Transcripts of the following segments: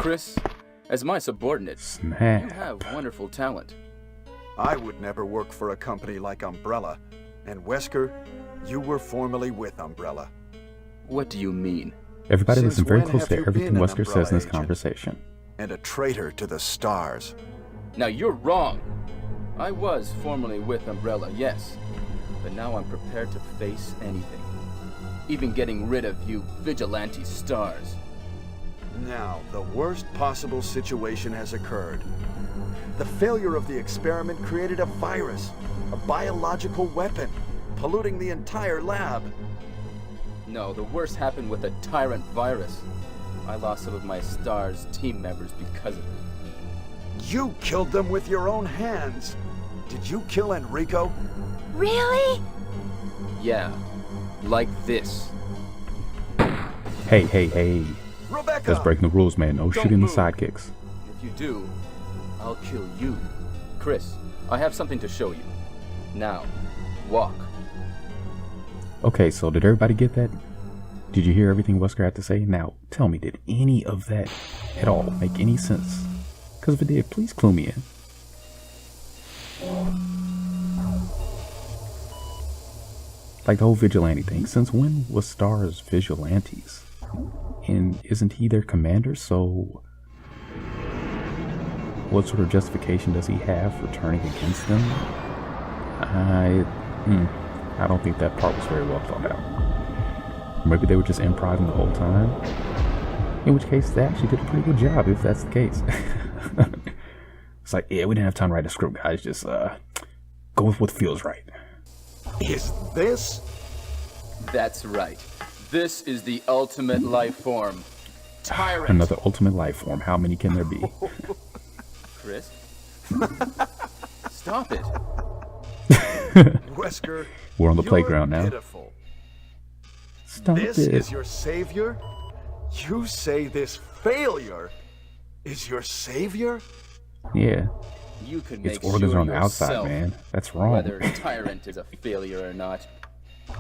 Chris, as my subordinate, Snap. you have wonderful talent. I would never work for a company like Umbrella. And Wesker, you were formerly with Umbrella. What do you mean? Everybody Since listen very when close to have you everything been an Wesker says in this Umbrella agent? conversation. And a traitor to the stars. Now you're wrong. I was formerly with Umbrella, yes. But now I'm prepared to face anything. Even getting rid of you vigilante stars. Now, the worst possible situation has occurred. The failure of the experiment created a virus, a biological weapon, polluting the entire lab. No, the worst happened with a tyrant virus. I lost some of my STARS team members because of it. You killed them with your own hands. Did you kill Enrico? Really? Yeah, like this. Hey. Rebecca! That's breaking the rules, man. No shooting the sidekicks. If you do, I'll kill you. Chris, I have something to show you. Now, walk. Okay, so did everybody get that? Did you hear everything Wesker had to say? Now, tell me, did any of that at all make any sense? Because if it did, please clue me in. Like the whole vigilante thing. Since when was STARS vigilantes? And isn't he their commander? So what sort of justification does he have for turning against them? I don't think that part was very well thought out. Maybe they were just improvising the whole time. In which case, they actually did a pretty good job, if that's the case. It's like, yeah, we didn't have time to write a script, guys. Just go with what feels right. Is this? That's right. This is the ultimate life form. Tyrant. Another ultimate life form. How many can there be? Chris? Stop it. Wesker, We're on the you're playground now. Pitiful. Stop This it. is your savior? You say this failure is your savior? Yeah. You could make Its organs sure are on the outside, yourself man. That's wrong. whether Tyrant is a failure or not.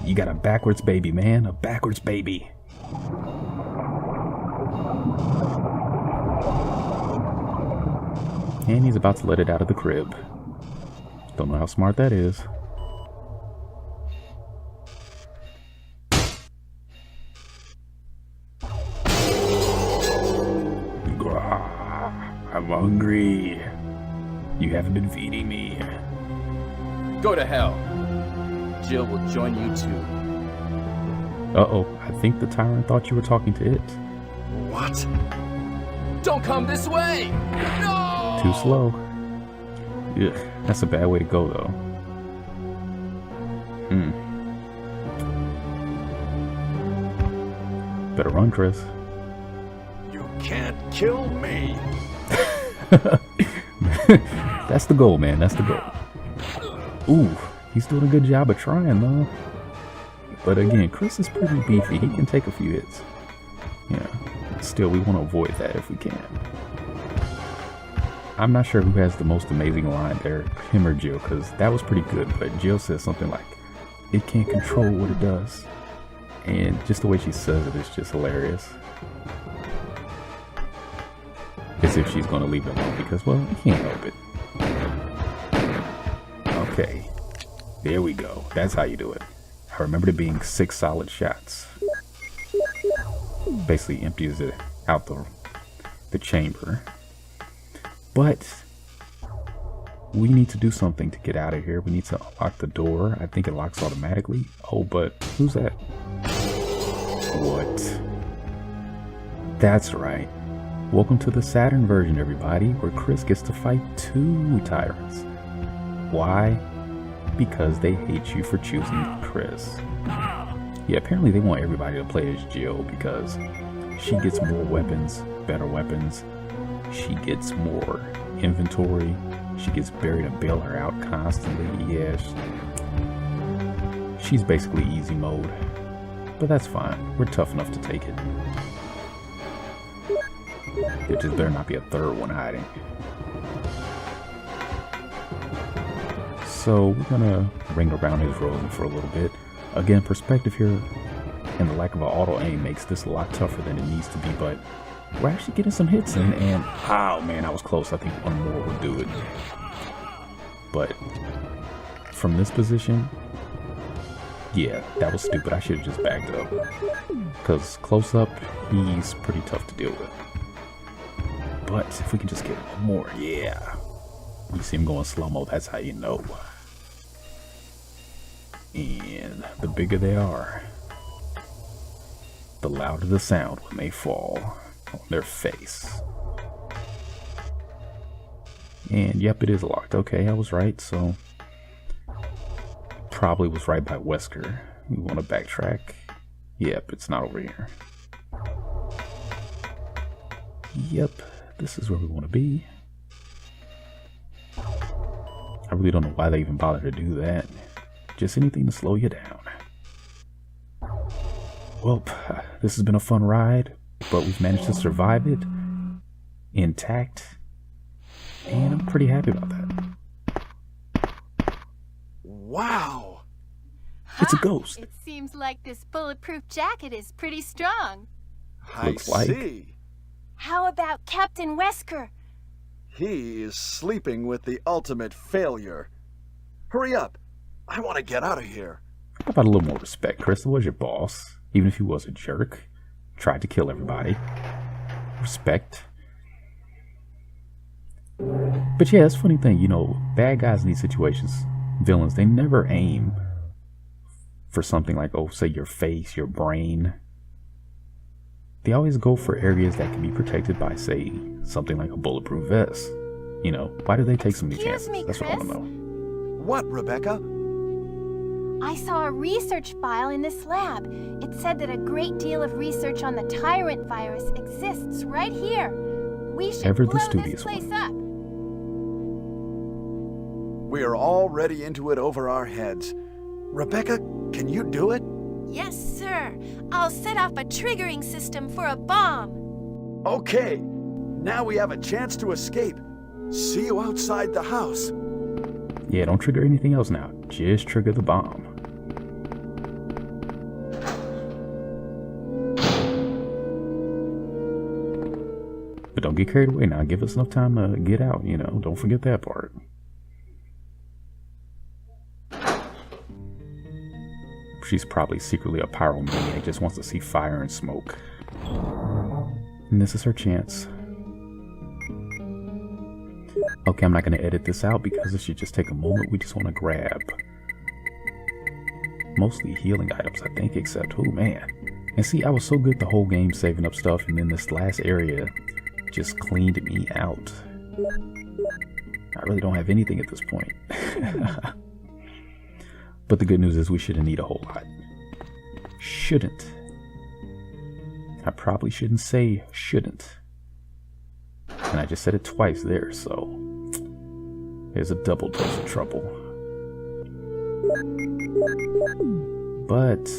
You got a backwards baby, man. A backwards baby. And he's about to let it out of the crib. Don't know how smart that is. I'm hungry. You haven't been feeding me. Go to hell. Jill will join you too. Uh-oh, I think the tyrant thought you were talking to it. What? Don't come this way! No! Too slow. Ugh, that's a bad way to go, though. Better run, Chris. You can't kill me. That's the goal, man. That's the goal. Ooh, he's doing a good job of trying, though. But again, Chris is pretty beefy. He can take a few hits. Yeah. Still, we want to avoid that if we can. I'm not sure who has the most amazing line there, him or Jill, because that was pretty good. But Jill says something like, "It can't control what it does." And just the way she says it is just hilarious. As if she's going to leave it alone because, well, you can't help it. Okay. There we go. That's how you do it. I remember it being 6 solid shots. Basically empties it out the chamber. But we need to do something to get out of here. We need to unlock the door. I think it locks automatically. Oh, but who's that? What? That's right. Welcome to the Saturn version, everybody, where Chris gets to fight 2 tyrants. Why? Because they hate you for choosing Chris. Yeah, apparently they want everybody to play as Jill because she gets more weapons, better weapons. She gets more inventory. She gets Barry to bail her out constantly. Yeah, she's basically easy mode. But that's fine. We're tough enough to take it. There just better not be a third one hiding. So we're gonna ring around his rosy for a little bit. Again, perspective here and the lack of an auto aim makes this a lot tougher than it needs to be, but we're actually getting some hits in, and oh man, I was close. I think one more would do it. But from this position, yeah, that was stupid. I should have just backed up. Because close up, he's pretty tough to deal with. But if we can just get one more, yeah. You see him going slow-mo, that's how you know. And the bigger they are, the louder the sound when they fall on their face. And yep, it is locked. Okay, I was right, so probably was right by Wesker. We want to backtrack. Yep, it's not over here. Yep, this is where we want to be. I really don't know why they even bother to do that. Just anything to slow you down. Well, this has been a fun ride, but we've managed to survive it intact, and I'm pretty happy about that. Wow! It's a ghost. It seems like this bulletproof jacket is pretty strong. Looks I like. see. How about Captain Wesker? He is sleeping with the ultimate failure. Hurry up. I want to get out of here. How about a little more respect? Crystal was your boss. Even if he was a jerk. Tried to kill everybody. Respect. But yeah, it's a funny thing. You know, bad guys in these situations, villains, they never aim for something like, oh, say your face, your brain. They always go for areas that can be protected by, say, something like a bulletproof vest. You know, why do they take so many chances? That's what I want to know. What, Rebecca? I saw a research file in this lab. It said that a great deal of research on the tyrant virus exists right here. We should Ever the blow studious this place one. up. We are already into it over our heads. Rebecca, can you do it? Yes, sir. I'll set off a triggering system for a bomb. Okay. Now we have a chance to escape. See you outside the house. Yeah, don't trigger anything else now. Just trigger the bomb. But don't get carried away now. Give us enough time to get out, you know. Don't forget that part. She's probably secretly a pyromaniac, just wants to see fire and smoke. And this is her chance. Okay, I'm not going to edit this out because it should just take a moment. We just want to grab mostly healing items, I think, except, oh man. And see, I was so good the whole game saving up stuff, and then this last area just cleaned me out. I really don't have anything at this point. But the good news is we shouldn't need a whole lot. Shouldn't. I probably shouldn't say shouldn't. And I just said it twice there, so there's a double dose of trouble. But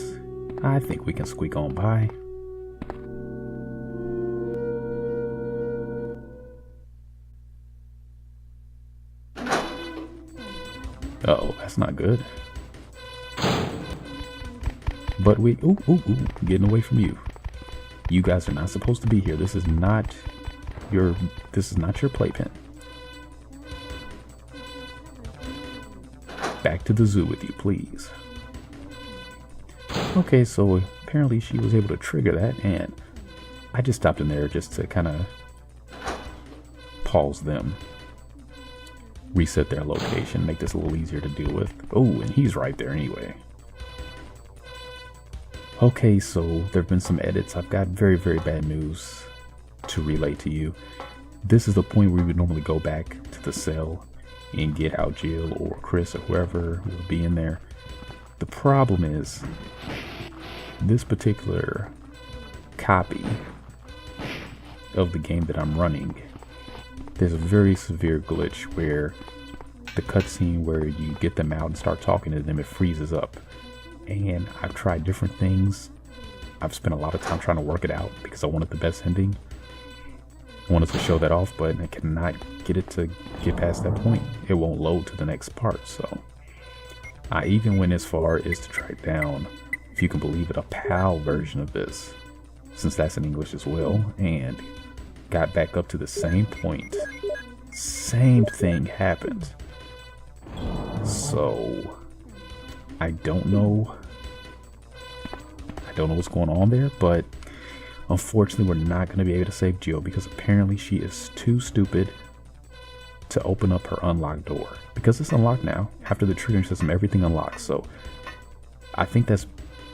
I think we can squeak on by. Uh-oh, that's not good. But we, ooh, getting away from you. You guys are not supposed to be here. This is not your playpen. Back to the zoo with you, please. Okay, so apparently she was able to trigger that, and I just stopped in there just to kind of pause them. Reset their location, make this a little easier to deal with. Oh, and he's right there anyway. Okay, so there have been some edits. I've got very, very bad news to relay to you. This is the point where we would normally go back to the cell and get out Jill or Chris or whoever will be in there. The problem is this particular copy of the game that I'm running, there's a very severe glitch where the cutscene where you get them out and start talking to them, it freezes up. And I've tried different things. I've spent a lot of time trying to work it out because I wanted the best ending. I wanted to show that off, but I cannot get it to get past that point. It won't load to the next part, so I even went as far as to track down, if you can believe it, a PAL version of this, since that's in English as well, and got back up to the same point. Same thing happened. So I don't know what's going on there, but unfortunately we're not going to be able to save Jill because apparently she is too stupid to open up her unlocked door. Because it's unlocked now. After the triggering system, everything unlocks. So I think that's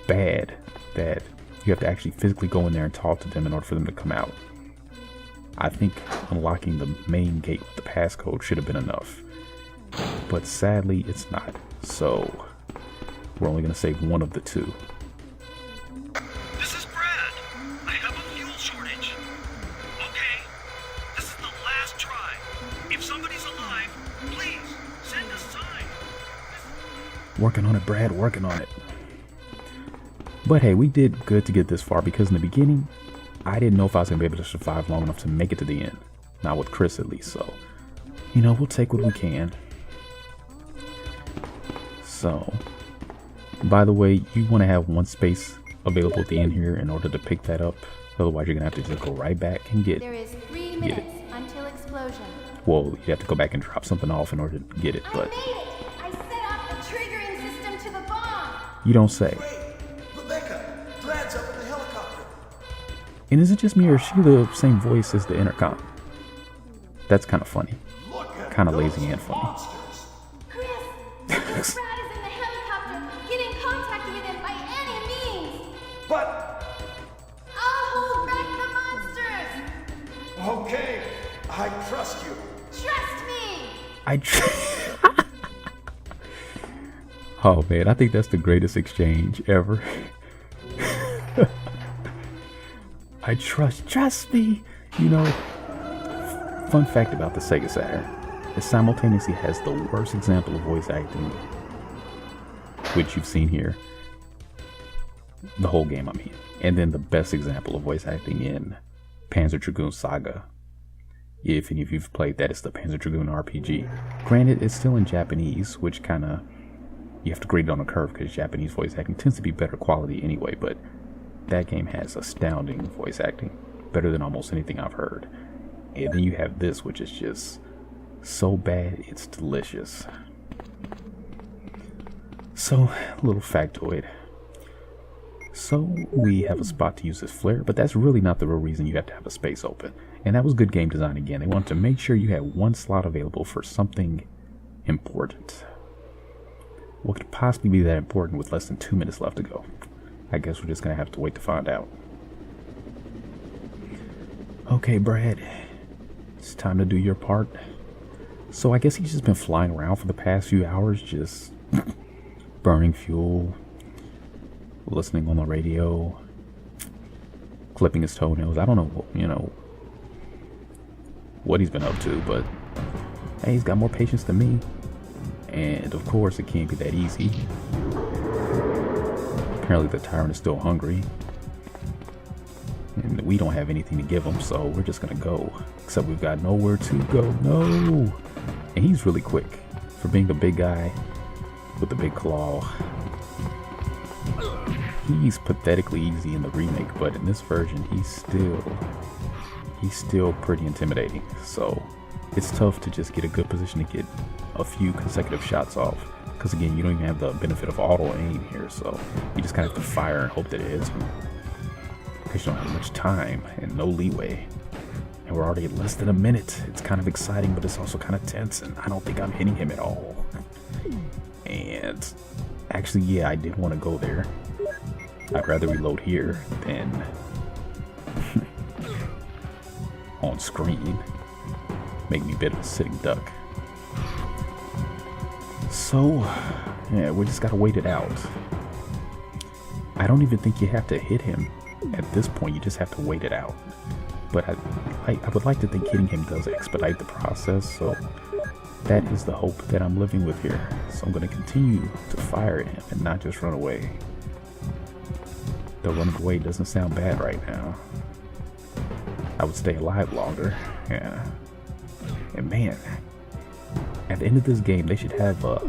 bad that you have to actually physically go in there and talk to them in order for them to come out. I think unlocking the main gate with the passcode should have been enough. But sadly, it's not. So we're only going to save one of the two. This is Brad. I have a fuel shortage. Okay, this is the last try. If somebody's alive, please send a sign. Working on it, Brad, working on it. But hey, we did good to get this far because in the beginning, I didn't know if I was going to be able to survive long enough to make it to the end. Not with Chris at least, so, you know, we'll take what we can. So, by the way, you want to have one space available at the end here in order to pick that up. Otherwise, you're going to have to just go right back and get There is 3 minutes until explosion. Well, you have to go back and drop something off in order to get it, I but made it! I set off the triggering system to the bomb! you don't say. Rebecca, Brad's up in the helicopter. And is it just me or is she the same voice as the intercom? That's kind of funny. Kind of lazy and funny. Chris! Brad is in the helicopter! Get in contact with him by any means! But, I'll hold back the monsters! okay, I trust you. Trust me! Oh man, I think that's the greatest exchange ever. I trust me. You know, fun fact about the Sega Saturn, it simultaneously has the worst example of voice acting, which you've seen here. The whole game, I mean. And then the best example of voice acting in Panzer Dragoon Saga. If any of you've played that, it's the Panzer Dragoon RPG. Granted, it's still in Japanese, which kind of, you have to grade it on a curve because Japanese voice acting tends to be better quality anyway, but that game has astounding voice acting. Better than almost anything I've heard. And then you have this, which is just so bad, it's delicious. So, little factoid. So, we have a spot to use this flare, but that's really not the real reason you have to have a space open. And that was good game design again. They wanted to make sure you had one slot available for something important. What could possibly be that important with less than 2 minutes left to go? I guess we're just going to have to wait to find out. Okay, Brad. It's time to do your part. So I guess he's just been flying around for the past few hours, just burning fuel, listening on the radio, clipping his toenails. I don't know, you know, what he's been up to, but hey, he's got more patience than me. And of course, it can't be that easy. Apparently the tyrant is still hungry. And we don't have anything to give him, so we're just gonna go. Except we've got nowhere to go. No! And he's really quick for being the big guy with the big claw. He's pathetically easy in the remake, but in this version, he's still pretty intimidating. So it's tough to just get a good position to get a few consecutive shots off. Because again, you don't even have the benefit of auto aim here, so you just kind of have to fire and hope that it hits him. Because you don't have much time and no leeway. And we're already at less than a minute. It's kind of exciting, but it's also kind of tense, and I don't think I'm hitting him at all. And actually, yeah, I did want to go there. I'd rather reload here than on screen. Make me a bit of a sitting duck. So, yeah, we just gotta wait it out. I don't even think you have to hit him at this point, you just have to wait it out. But I would like to think hitting him does expedite the process, so that is the hope that I'm living with here. So I'm gonna continue to fire at him and not just run away. Though running away doesn't sound bad right now. I would stay alive longer, yeah. And man, at the end of this game, they should have a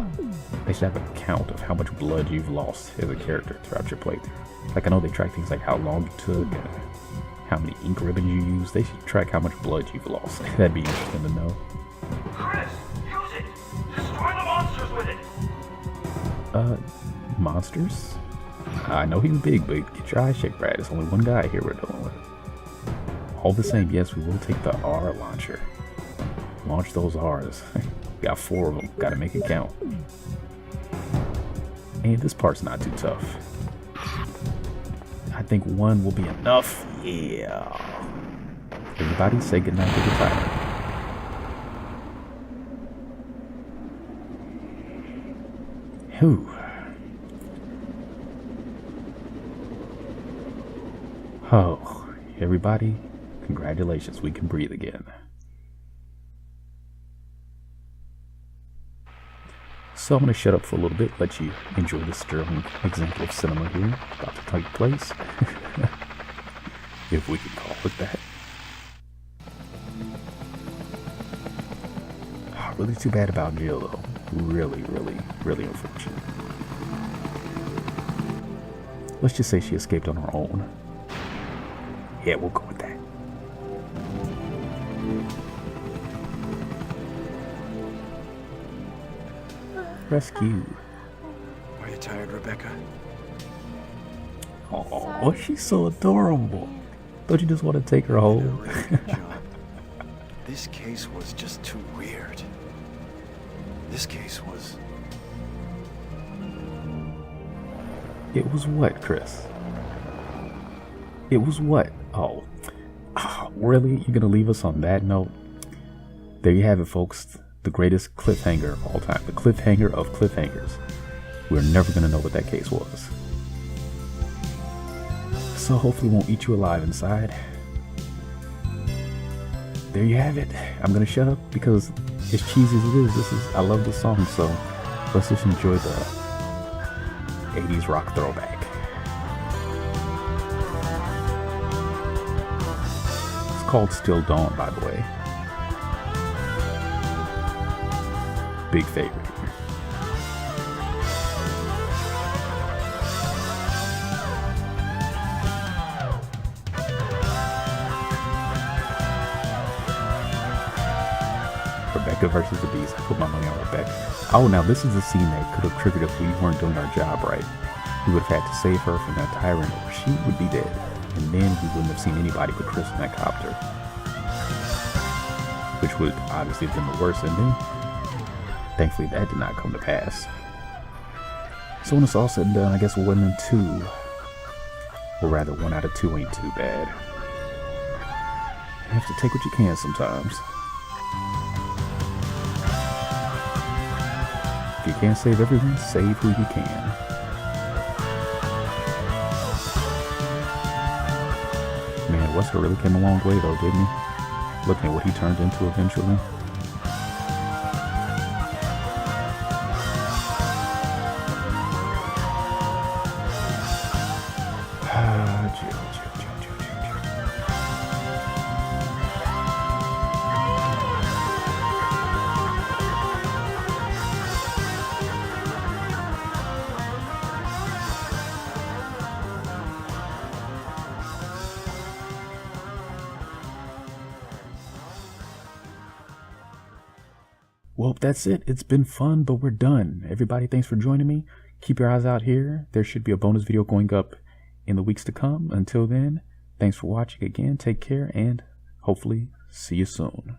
count of how much blood you've lost as a character throughout your playthrough. Like I know they track things like how long you took, how many ink ribbons you use. They should track how much blood you've lost. That'd be interesting to know. Chris, use it! Destroy the monsters with it! Monsters? I know he's big, but get your eyes checked, Brad. There's only one guy here we're dealing with. All the same, yes, we will take the R launcher. Launch those R's. Got 4 of them. Gotta make it count. And this part's not too tough. I think 1 will be enough. Yeah. Everybody say goodnight to the tyrant. Whew. Oh, everybody, congratulations, we can breathe again. So I'm going to shut up for a little bit, let you enjoy this sterling example of cinema here, about to take place, if we can call it that. Oh, really too bad about Jill, though. Really, really, really unfortunate. Let's just say she escaped on her own. Yeah, we'll go with that. Rescue. Are you tired, Rebecca? Oh, she's so adorable. Don't you just want to take her You did a home? really good job. This case was just too weird. This case was... It was what, Chris? It was what? Oh, really? You're gonna leave us on that note? There you have it, folks. The greatest cliffhanger of all time. The cliffhanger of cliffhangers. We're never gonna know what that case was. So hopefully it won't eat you alive inside. There you have it. I'm gonna shut up because as cheesy as it is, I love this song, so let's just enjoy the 80s rock throwback. It's called Still Dawn, by the way. Big favorite. Rebecca versus the Beast. I put my money on Rebecca. Oh, now this is the scene that could have triggered if we weren't doing our job right. We would have had to save her from that tyrant or she would be dead. And then we wouldn't have seen anybody but Chris in that copter. Which would obviously have been the worst ending. Thankfully that did not come to pass. So when it's all said and done, I guess 1 and 2. Or rather 1 out of 2 ain't too bad. You have to take what you can sometimes. If you can't save everyone, save who you can. Man, Wesker really came a long way though, didn't he? Looking at what he turned into eventually. Well, that's it. It's been fun, but we're done. Everybody, thanks for joining me. Keep your eyes out here. There should be a bonus video going up in the weeks to come. Until then, thanks for watching again. Take care and hopefully see you soon.